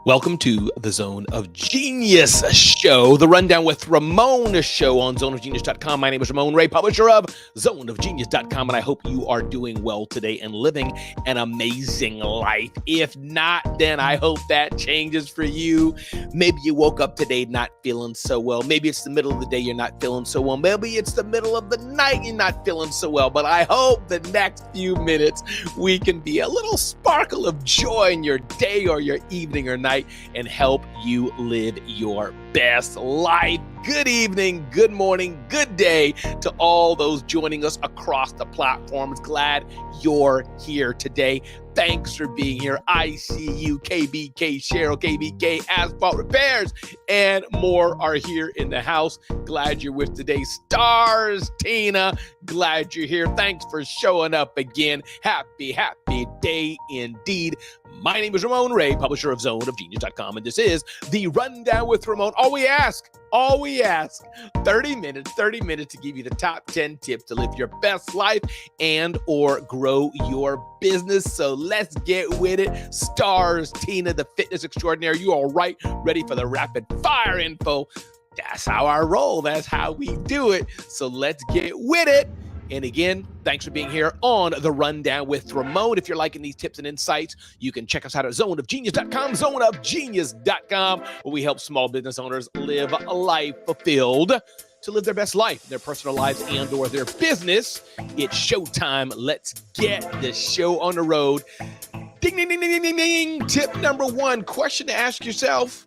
Welcome to the Zone of Genius show, the Rundown with Ramon show on zoneofgenius.com. My name is Ramon Ray, publisher of zoneofgenius.com, and I hope you are doing well today and living an amazing life. If not, then I hope that changes for you. Maybe you woke up today not feeling so well. Maybe it's the middle of the day you're not feeling so well. Maybe it's the middle of the night you're not feeling so well. But I hope the next few minutes we can be a little sparkle of joy in your day or your evening or night and help you live your best life. Good evening, good morning, good day to all those joining us across the platforms. Glad you're here today. Thanks for being here. ICU, KBK, Cheryl, KBK, Asphalt Repairs, and more are here in the house. Glad you're with today. Stars, Tina, glad you're here. Thanks for showing up again. Happy day indeed. My name is Ramon Ray, publisher of zoneofgenius.com, and this is the Rundown with Ramon. All we ask, 30 minutes to give you the top 10 tips to live your best life and or grow your business. So let's get with it. Stars, Tina, the fitness extraordinaire. You all right? Ready for the rapid fire info? That's how I roll. That's how we do it. So let's get with it. And again, thanks for being here on the Rundown with Ramon. If you're liking these tips and insights, you can check us out at zoneofgenius.com, zoneofgenius.com, where we help small business owners live a life fulfilled to live their best life, their personal lives and or their business. It's showtime. Let's get the show on the road. Ding, ding, ding, ding, ding, ding. Tip number one, question to ask yourself: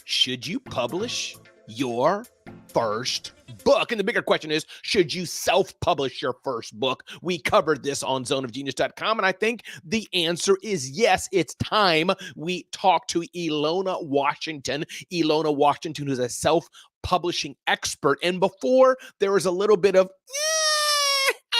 should you publish your first book? And the bigger question is, should you self-publish your first book? We covered this on zoneofgenius.com, and I think the answer is yes. It's time we talk to Ilona Washington. Ilona Washington is a self-publishing expert. And before, there was a little bit of,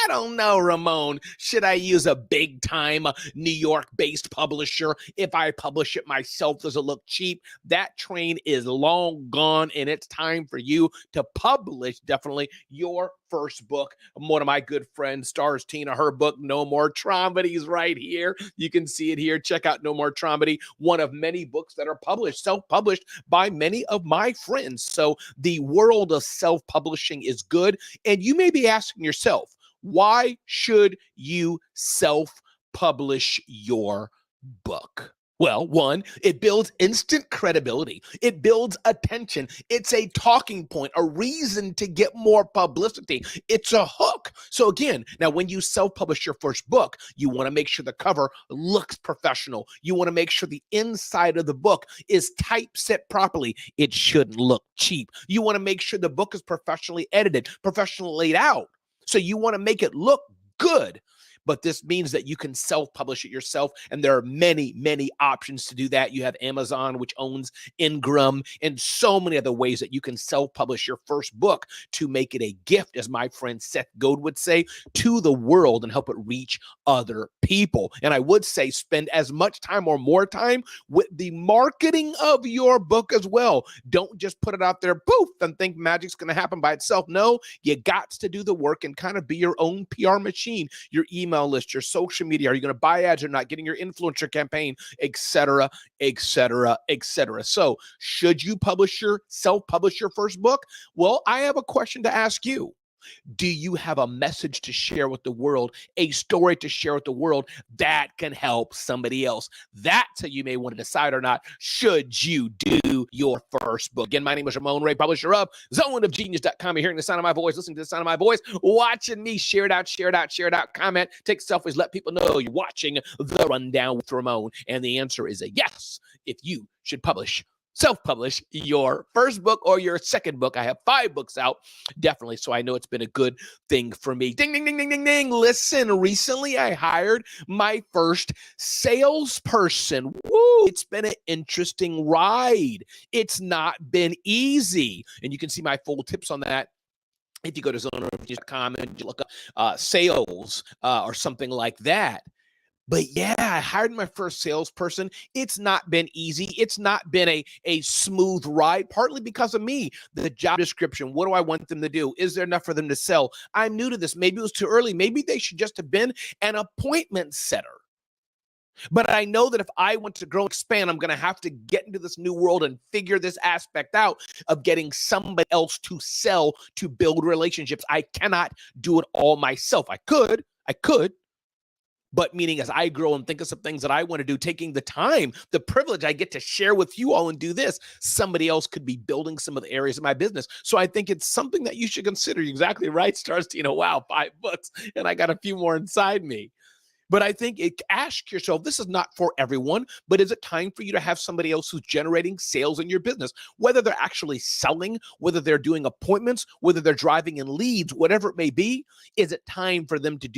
I don't know, Ramon. Should I use a big-time New York-based publisher? If I publish it myself, does it look cheap? That train is long gone, and it's time for you to publish, definitely, your first book. One of my good friends, Stars Tina, her book, No More Traumedy, is right here. You can see it here. Check out No More Traumedy, one of many books that are published, self-published by many of my friends. So the world of self-publishing is good, and you may be asking yourself, why should you self-publish your book? Well, one, it builds instant credibility. It builds attention. It's a talking point, a reason to get more publicity. It's a hook. So again, now when you self-publish your first book, you want to make sure the cover looks professional. You want to make sure the inside of the book is typeset properly. It shouldn't look cheap. You want to make sure the book is professionally edited, professionally laid out. So you want to make it look good. But this means that you can self-publish it yourself, and there are many, many options to do that. You have Amazon, which owns Ingram, and so many other ways that you can self-publish your first book to make it a gift, as my friend Seth Godin would say, to the world and help it reach other people. And I would say spend as much time or more time with the marketing of your book as well. Don't just put it out there, poof, and think magic's going to happen by itself. No, you got to do the work and kind of be your own PR machine, your email list, your social media. Are you going to buy ads or not? Getting your influencer campaign, etc., etc., etc. So should you self-publish your first book? Well, I have a question to ask you. Do you have a message to share with the world, a story to share with the world that can help somebody else? That's how you may want to decide or not, should you do your first book. Again, my name is Ramon Ray, publisher of zoneofgenius.com. You're hearing the sound of my voice, listening to the sound of my voice, watching me. Share it out, comment, take selfies, let people know you're watching the Rundown with Ramon. And the answer is a yes, if you should self-publish your first book or your second book. I have 5 books out, definitely, so I know it's been a good thing for me. Ding, ding, ding, ding, ding, ding. Listen, recently I hired my first salesperson. Woo! It's been an interesting ride. It's not been easy, and you can see my full tips on that if you go to zoneofgenius.com and you look up sales or something like that. But yeah, I hired my first salesperson. It's not been easy. It's not been a smooth ride, partly because of me. The job description, what do I want them to do? Is there enough for them to sell? I'm new to this. Maybe it was too early. Maybe they should just have been an appointment setter. But I know that if I want to grow and expand, I'm going to have to get into this new world and figure this aspect out of getting somebody else to sell, to build relationships. I cannot do it all myself. I could, but meaning as I grow and think of some things that I want to do, taking the time, the privilege I get to share with you all and do this, somebody else could be building some of the areas of my business. So I think it's something that you should consider. You're exactly right, Starstein. Wow, 5 books, and I got a few more inside me. But I think ask yourself, this is not for everyone, but is it time for you to have somebody else who's generating sales in your business? Whether they're actually selling, whether they're doing appointments, whether they're driving in leads, whatever it may be, is it time for them to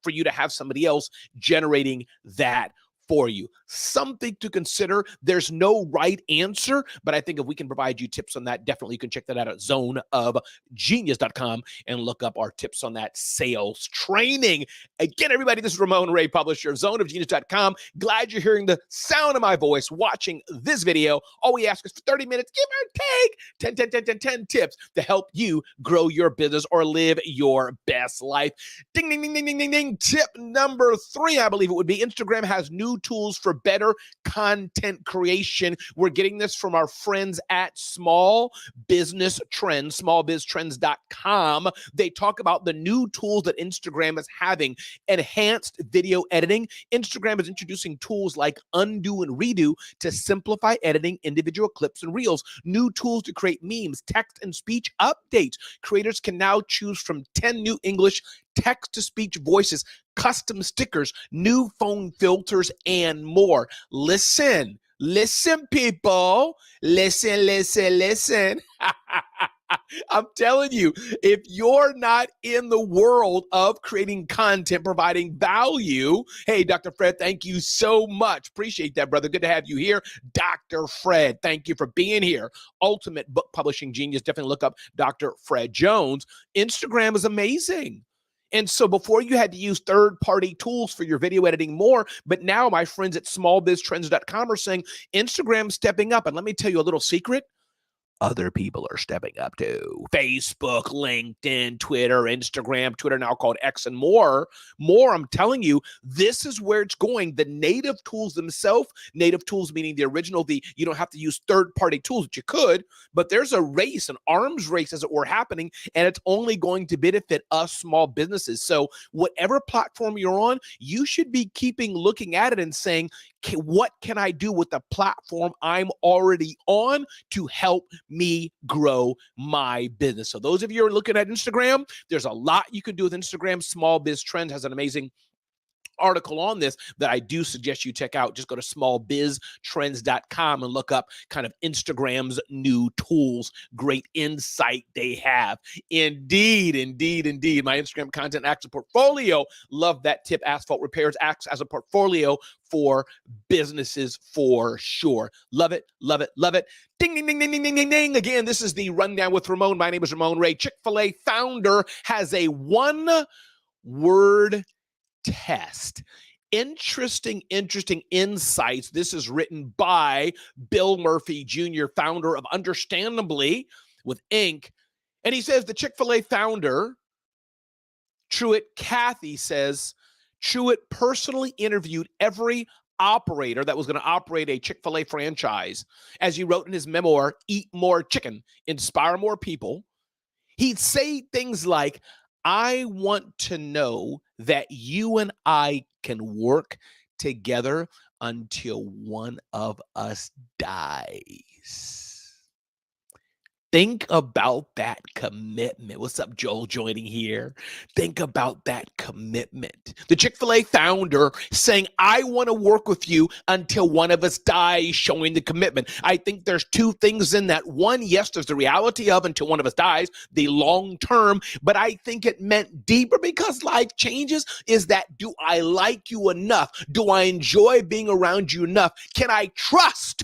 for you to have somebody else generating that for you? Something to consider. There's no right answer, but I think if we can provide you tips on that, definitely you can check that out at zoneofgenius.com and look up our tips on that sales training. Again, everybody, this is Ramon Ray, publisher of zoneofgenius.com. Glad you're hearing the sound of my voice, watching this video. All we ask is for 30 minutes, give or take 10 tips to help you grow your business or live your best life. Ding, ding, ding, ding, ding, ding, ding. Tip number 3, I believe it would be, Instagram has new tools for better content creation. We're getting this from our friends at Small Business Trends, smallbiztrends.com. They talk about the new tools that Instagram is having. Enhanced video editing. Instagram is introducing tools like undo and redo to simplify editing individual clips and reels. New tools to create memes, text and speech updates. Creators can now choose from 10 new English text-to-speech voices, custom stickers, new phone filters, and more. Listen, people. Listen. I'm telling you, if you're not in the world of creating content, providing value, hey, Dr. Fred, thank you so much. Appreciate that, brother. Good to have you here. Dr. Fred, thank you for being here. Ultimate book publishing genius. Definitely look up Dr. Fred Jones. Instagram is amazing. And so before you had to use third-party tools for your video editing more, but now my friends at smallbiztrends.com are saying Instagram's stepping up. And let me tell you a little secret. Other people are stepping up too. Facebook, LinkedIn, Twitter, Instagram, Twitter now called X, and more. I'm telling you, this is where it's going. The native tools themselves, native tools meaning the original, you don't have to use third-party tools, that you could, but there's a race, an arms race as it were happening, and it's only going to benefit us small businesses. So whatever platform you're on, you should be looking at it and saying, what can I do with the platform I'm already on to help me grow my business? So those of you who are looking at Instagram, there's a lot you can do with Instagram. Small Biz Trends has an amazing article on this that I do suggest you check out. Just go to smallbiztrends.com and look up kind of Instagram's new tools. Great insight they have. Indeed. My Instagram content acts as a portfolio. Love that tip. Asphalt repairs acts as a portfolio for businesses for sure. Love it. Ding, ding, ding, ding, ding, ding, ding, ding. Again, this is the Rundown with Ramon. My name is Ramon Ray. Chick-fil-A founder has a one-word test. Interesting insights. This is written by Bill Murphy Jr., founder of Understandably with Inc. And he says the Chick-fil-A founder, Truett Cathy, says Truett personally interviewed every operator that was going to operate a Chick-fil-A franchise. As he wrote in his memoir, Eat More Chicken, Inspire More People, he'd say things like, I want to know that you and I can work together until one of us dies. Think about that commitment. What's up, Joel, joining here? Think about that commitment. The Chick-fil-A founder saying, I want to work with you until one of us dies, showing the commitment. I think there's two things in that. One, yes, there's the reality of until one of us dies, the long term, but I think it meant deeper because life changes is that, do I like you enough? Do I enjoy being around you enough? Can I trust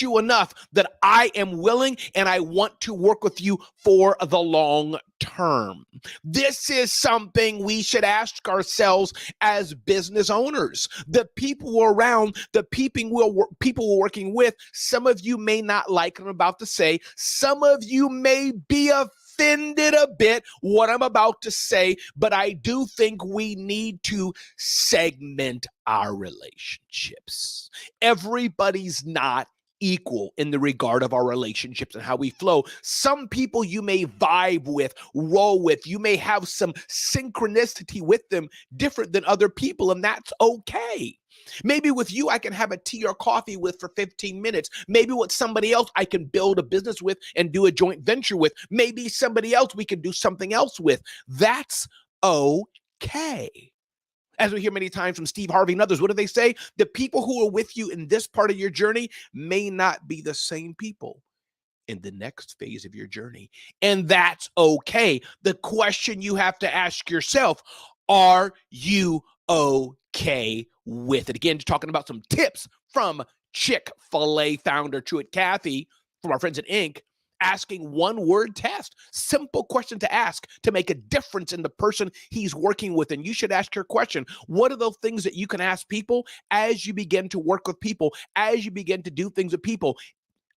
you enough that I am willing and I want to work with you for the long term? This is something we should ask ourselves as business owners. The people we're around, the people we're working with, some of you may not like what I'm about to say. Some of you may be offended a bit what I'm about to say, but I do think we need to segment our relationships. Everybody's not equal in the regard of our relationships and how we flow. Some people you may vibe with, roll with, you may have some synchronicity with them different than other people, and that's okay. Maybe with you, I can have a tea or coffee with for 15 minutes. Maybe with somebody else, I can build a business with and do a joint venture with. Maybe somebody else we can do something else with. That's okay. As we hear many times from Steve Harvey and others, what do they say? The people who are with you in this part of your journey may not be the same people in the next phase of your journey. And that's okay. The question you have to ask yourself, are you okay with it? Again, talking about some tips from Chick-fil-A founder Truett Cathy from our friends at Inc., asking one-word test, simple question to ask to make a difference in the person he's working with. And you should ask your question. What are those things that you can ask people as you begin to work with people, as you begin to do things with people?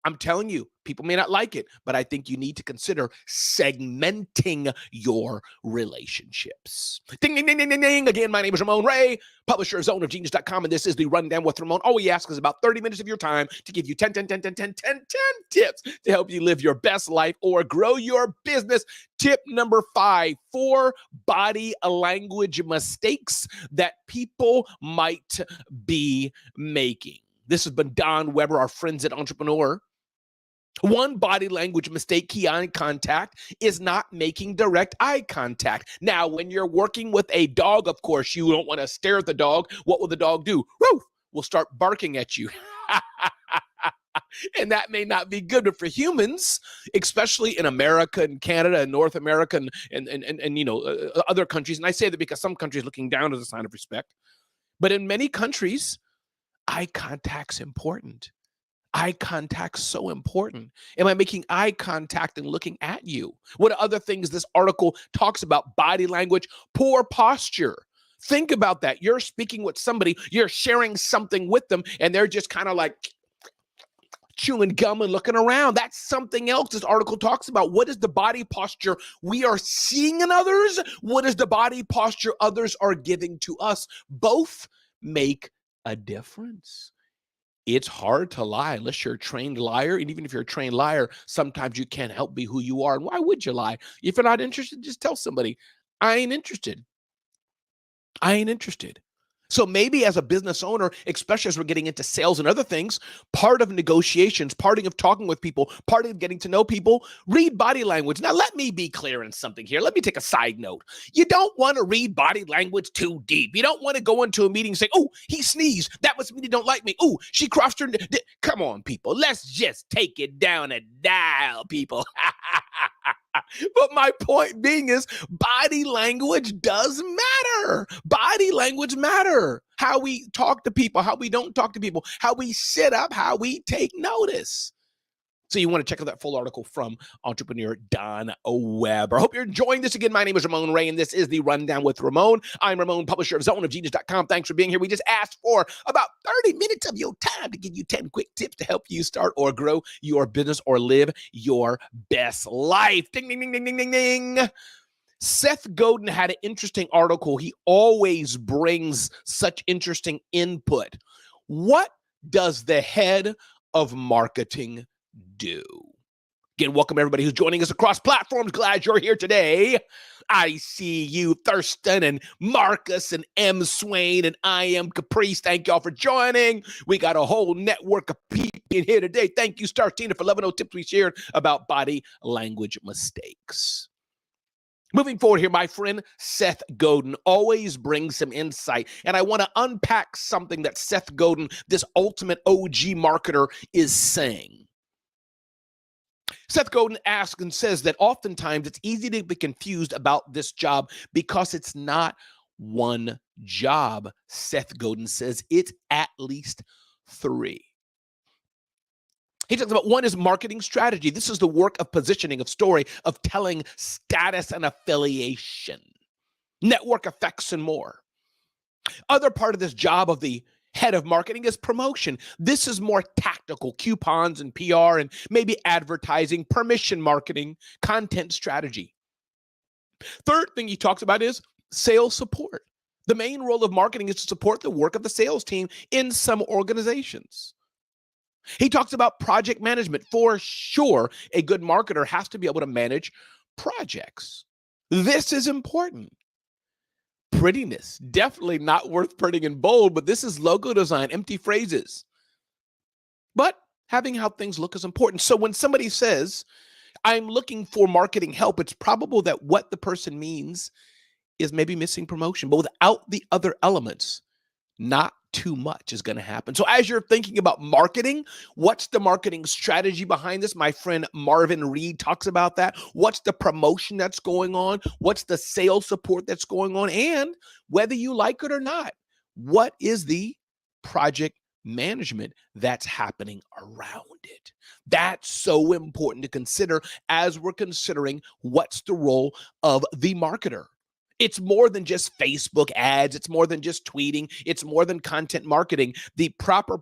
I'm telling you, people may not like it, but I think you need to consider segmenting your relationships. Ding, ding, ding, ding, ding, ding. Again, my name is Ramon Ray, publisher of zoneofgenius.com, and this is the Rundown with Ramon. All we ask is about 30 minutes of your time to give you 10 tips to help you live your best life or grow your business. Tip number 5, 4 body language mistakes that people might be making. This has been Don Weber, our friends at Entrepreneur. One body language mistake, key eye contact, is not making direct eye contact. Now, when you're working with a dog, of course, you don't want to stare at the dog. What will the dog do? Woof! Will start barking at you. And that may not be good, but for humans, especially in America and Canada and North America and other countries, and I say that because some countries looking down as a sign of respect, but in many countries, eye contact's important. Eye contact's so important. Am I making eye contact and looking at you? What are other things this article talks about? Body language, poor posture. Think about that. You're speaking with somebody, you're sharing something with them, and they're just kind of like chewing gum and looking around. That's something else this article talks about. What is the body posture we are seeing in others? What is the body posture others are giving to us? Both make a difference. It's hard to lie unless you're a trained liar. And even if you're a trained liar, sometimes you can't help be who you are. And why would you lie? If you're not interested, just tell somebody, I ain't interested. I ain't interested. So maybe as a business owner, especially as we're getting into sales and other things, part of negotiations, part of talking with people, part of getting to know people, read body language. Now, let me be clear on something here. Let me take a side note. You don't want to read body language too deep. You don't want to go into a meeting and say, oh, he sneezed. That must mean he don't like me. Oh, she crossed her. Come on, people. Let's just take it down a dial, people. But my point being is body language does matter. Body language matter. How we talk to people, how we don't talk to people, how we sit up, how we take notice. So you want to check out that full article from entrepreneur Don Weber. I hope you're enjoying this. Again, my name is Ramon Ray, and this is the Rundown with Ramon. I'm Ramon, publisher of zoneofgenius.com. Thanks for being here. We just asked for about 30 minutes of your time to give you 10 quick tips to help you start or grow your business or live your best life. Ding, ding, ding, ding, ding, ding, ding. Seth Godin had an interesting article. He always brings such interesting input. What does the head of marketing do? Again, welcome everybody who's joining us across platforms. Glad you're here today. I see you, Thurston and Marcus and M. Swain, and I am Caprice. Thank y'all for joining. We got a whole network of people in here today. Thank you, Star Tina, for loving those tips we shared about body language mistakes. Moving forward here, my friend Seth Godin always brings some insight, and I want to unpack something that Seth Godin, this ultimate OG marketer, is saying. Seth Godin asks and says that oftentimes it's easy to be confused about this job because it's not one job. Seth Godin says it's at least 3. He talks about one is marketing strategy. This is the work of positioning, of story, of telling, status and affiliation, network effects, and more. Other part of this job of the Head of marketing is promotion. This is more tactical, coupons and PR and maybe advertising, permission marketing, content strategy. Third thing he talks about is sales support. The main role of marketing is to support the work of the sales team in some organizations. He talks about project management. For sure, a good marketer has to be able to manage projects. This is important. Prettiness, definitely not worth printing in bold, but this is logo design, empty phrases. But having how things look is important. So when somebody says, I'm looking for marketing help, it's probable that what the person means is maybe missing promotion, but without the other elements, not too much is going to happen. So as you're thinking about marketing, what's the marketing strategy behind this? My friend Marvin Reed talks about that. What's the promotion that's going on? What's the sales support that's going on? And whether you like it or not, what is the project management that's happening around it? That's so important to consider as we're considering what's the role of the marketer. It's more than just Facebook ads. It's more than just tweeting. It's more than content marketing. The proper,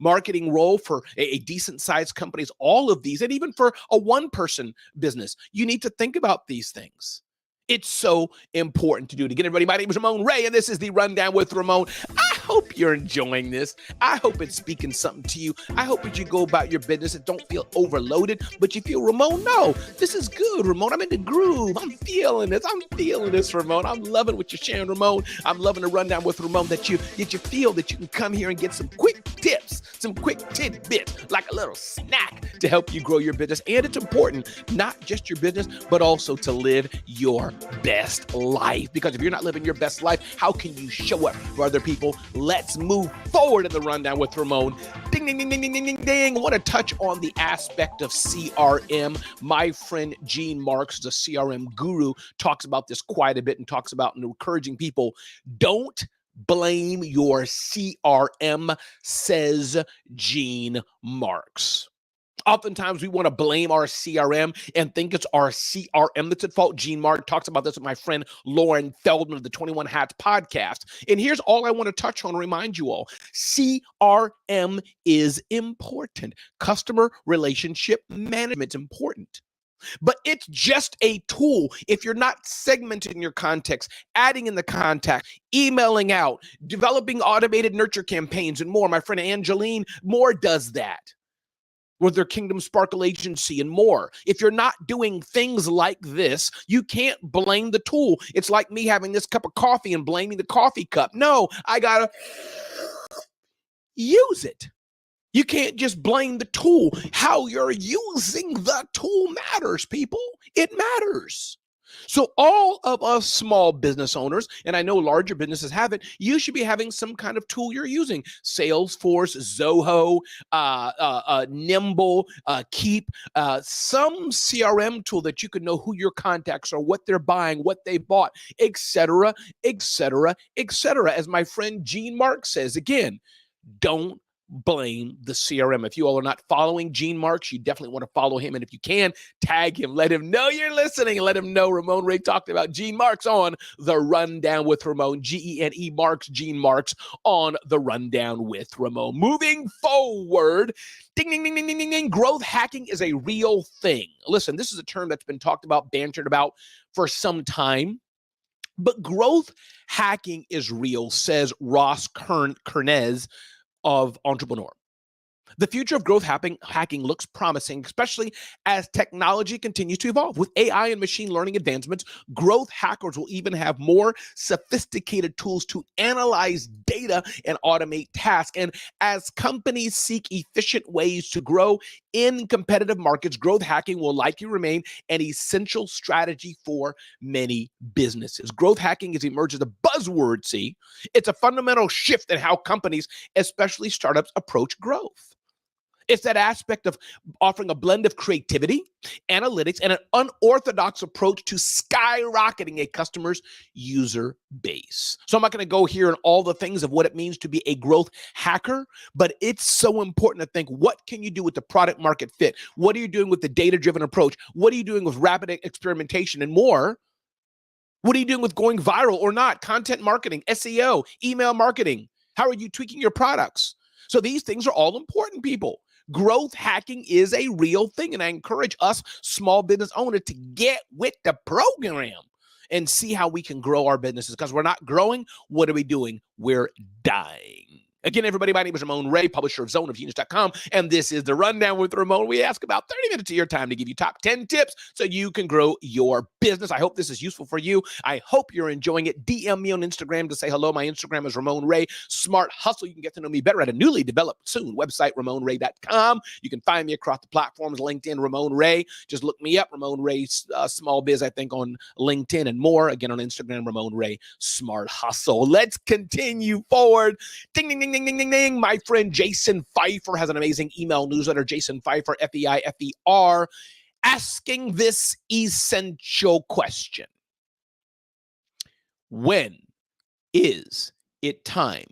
marketing role for a decent sized companies, all of these, and even for a one-person business, you need to think about these things. It's so important to do. Again, everybody, my name is Ramon Ray, and this is the Rundown with Ramon. I hope you're enjoying this. I hope it's speaking something to you. I hope that you go about your business and don't feel overloaded, but you feel, Ramon, no, this is good, Ramon. I'm in the groove. I'm feeling this, Ramon. I'm loving what you're sharing, Ramon. I'm loving the Rundown with Ramon that you feel that you can come here and get some quick tips, some quick tidbits, like a little snack to help you grow your business. And it's important, not just your business, but also to live your best life. Because if you're not living your best life, how can you show up for other people? Let's move forward in the Rundown with Ramon. Ding, ding, ding, ding, ding, ding, ding. I want to touch on the aspect of CRM. My friend Gene Marks, the CRM guru, talks about this quite a bit and talks about encouraging people, don't blame your CRM, says Gene Marks. Oftentimes, we want to blame our CRM and think it's our CRM that's at fault. Gene Mark talks about this with my friend Lauren Feldman of the 21 Hats podcast. And here's all I want to touch on and remind you all. CRM is important. Customer relationship management is important. But it's just a tool. If you're not segmenting your context, adding in the contact, emailing out, developing automated nurture campaigns and more. My friend Angeline Moore does that with their Kingdom Sparkle agency and more. If you're not doing things like this, you can't blame the tool. It's like me having this cup of coffee and blaming the coffee cup. No, I gotta use it. You can't just blame the tool. How you're using the tool matters, people. It matters. So all of us small business owners, and I know larger businesses have it, you should be having some kind of tool you're using. Salesforce, Zoho, Nimble, Keep, some CRM tool that you can know who your contacts are, what they're buying, what they bought, et cetera, et cetera, et cetera. As my friend Gene Marks says, again, don't blame the CRM. If you all are not following Gene Marks, you definitely want to follow him. And if you can, tag him. Let him know you're listening and let him know Ramon Ray talked about Gene Marks on the Rundown with Ramon. Gene Marks, Gene Marks on the Rundown with Ramon. Moving forward, ding, ding, ding, ding, ding, ding, ding. Growth hacking is a real thing. Listen, this is a term that's been talked about, bantered about for some time. But growth hacking is real, says Ross Kernez of Entrepreneur. The future of growth hacking looks promising, especially as technology continues to evolve. With AI and machine learning advancements, growth hackers will even have more sophisticated tools to analyze data and automate tasks. And as companies seek efficient ways to grow in competitive markets, growth hacking will likely remain an essential strategy for many businesses. Growth hacking has emerged as a buzzword, see? It's a fundamental shift in how companies, especially startups, approach growth. It's that aspect of offering a blend of creativity, analytics, and an unorthodox approach to skyrocketing a customer's user base. So I'm not going to go here on all the things of what it means to be a growth hacker, but it's so important to think, what can you do with the product market fit? What are you doing with the data-driven approach? What are you doing with rapid experimentation and more? What are you doing with going viral or not? Content marketing, SEO, email marketing. How are you tweaking your products? So these things are all important, people. Growth hacking is a real thing, and I encourage us small business owners to get with the program and see how we can grow our businesses, because we're not growing. What are we doing? We're dying. Again, everybody, my name is Ramon Ray, publisher of zoneofgenius.com, and this is The Rundown with Ramon. We ask about 30 minutes of your time to give you top 10 tips so you can grow your business. I hope this is useful for you. I hope you're enjoying it. DM me on Instagram to say hello. My Instagram is Ramon Ray. Smart Hustle. You can get to know me better at a newly developed soon website, RamonRay.com. You can find me across the platforms, LinkedIn, Ramon Ray. Just look me up, Ramon Ray Small Biz, I think, on LinkedIn and more. Again, on Instagram, Ramon Ray Smart Hustle. Let's continue forward. Ding, ding, ding. Ding, ding, ding, ding. My friend Jason Pfeiffer has an amazing email newsletter, Jason Pfeiffer, F-E-I-F-E-R, asking this essential question. When is it time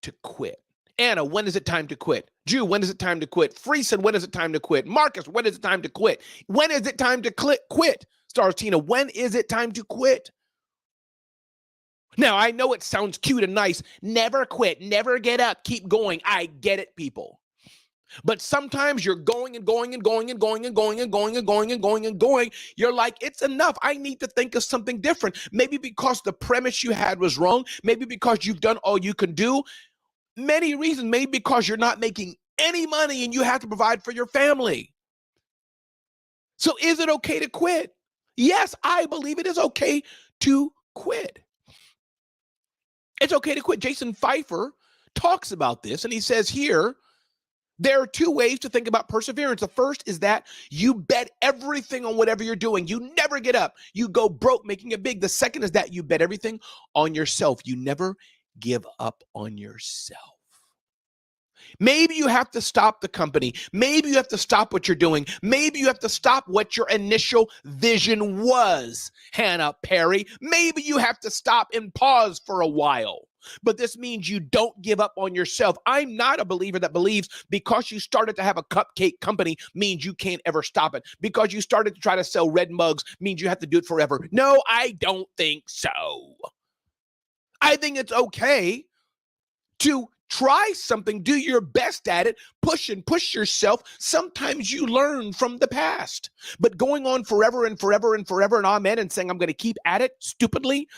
to quit? Anna, when is it time to quit? Jew, when is it time to quit? Friesen, when is it time to quit? Marcus, when is it time to quit? When is it time to quit? Stars Tina, when is it time to quit? Now, I know it sounds cute and nice. Never quit, never get up, keep going. I get it, people. But sometimes you're going and going and going and going and going and going and going and going and going. You're like, it's enough. I need to think of something different. Maybe because the premise you had was wrong. Maybe because you've done all you can do. Many reasons. Maybe because you're not making any money and you have to provide for your family. So is it okay to quit? Yes, I believe it is okay to quit. It's okay to quit. Jason Pfeiffer talks about this, and he says here, there are two ways to think about perseverance. The first is that you bet everything on whatever you're doing. You never get up. You go broke making it big. The second is that you bet everything on yourself. You never give up on yourself. Maybe you have to stop the company. Maybe you have to stop what you're doing. Maybe you have to stop what your initial vision was, Hannah Perry. Maybe you have to stop and pause for a while. But this means you don't give up on yourself. I'm not a believer that believes because you started to have a cupcake company means you can't ever stop it. Because you started to try to sell red mugs means you have to do it forever. No, I don't think so. I think it's okay to try something, do your best at it, push yourself. Sometimes you learn from the past. But going on forever and forever and forever and amen and saying I'm going to keep at it stupidly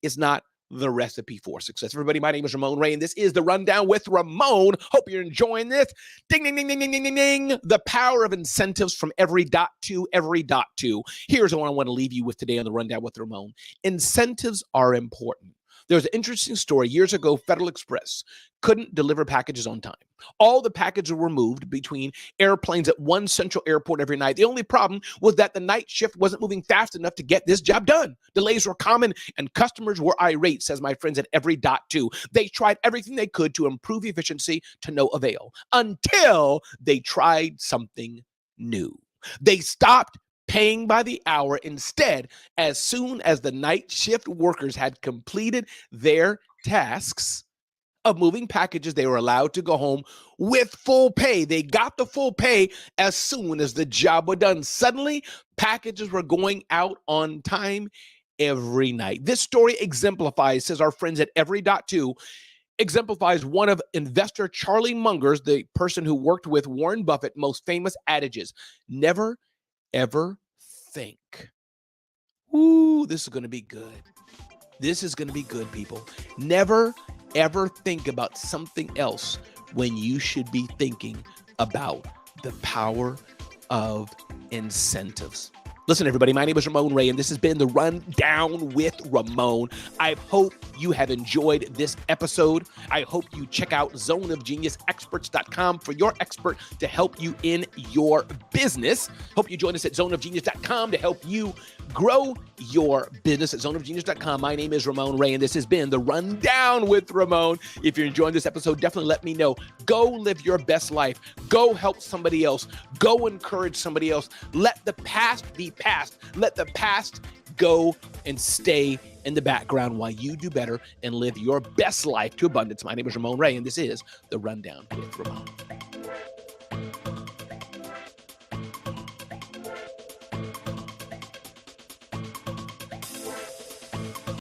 is not the recipe for success. Everybody, my name is Ramon Ray, and this is The Rundown with Ramon. Hope you're enjoying this. Ding, ding, ding, ding, ding, ding, ding, ding. The power of incentives from every dot to every dot to. Here's what I want to leave you with today on The Rundown with Ramon. Incentives are important. There's an interesting story. Years ago, Federal Express couldn't deliver packages on time. All the packages were moved between airplanes at one central airport every night. The only problem was that the night shift wasn't moving fast enough to get this job done. Delays were common and customers were irate, says my friends at Every Dot 2. They tried everything they could to improve efficiency to no avail until they tried something new. They stopped paying by the hour. Instead, as soon as the night shift workers had completed their tasks of moving packages, they were allowed to go home with full pay. They got the full pay as soon as the job was done. Suddenly, packages were going out on time every night. This story exemplifies, says our friends at Every Dot 2, exemplifies one of investor Charlie Munger's, the person who worked with Warren Buffett, most famous adages. Never ever think. Ooh, this is going to be good. This is going to be good, people. Never ever think about something else when you should be thinking about the power of incentives. Listen, everybody, my name is Ramon Ray, and this has been The Rundown with Ramon. I hope you have enjoyed this episode. I hope you check out zoneofgeniusexperts.com for your expert to help you in your business. Hope you join us at zoneofgenius.com to help you grow your business at zoneofgenius.com. My name is Ramon Ray, and this has been The Rundown with Ramon. If you're enjoying this episode, definitely let me know. Go live your best life. Go help somebody else. Go encourage somebody else. Let the past be past. Let the past go and stay in the background while you do better and live your best life to abundance. My name is Ramon Ray, and this is The Rundown with Ramon.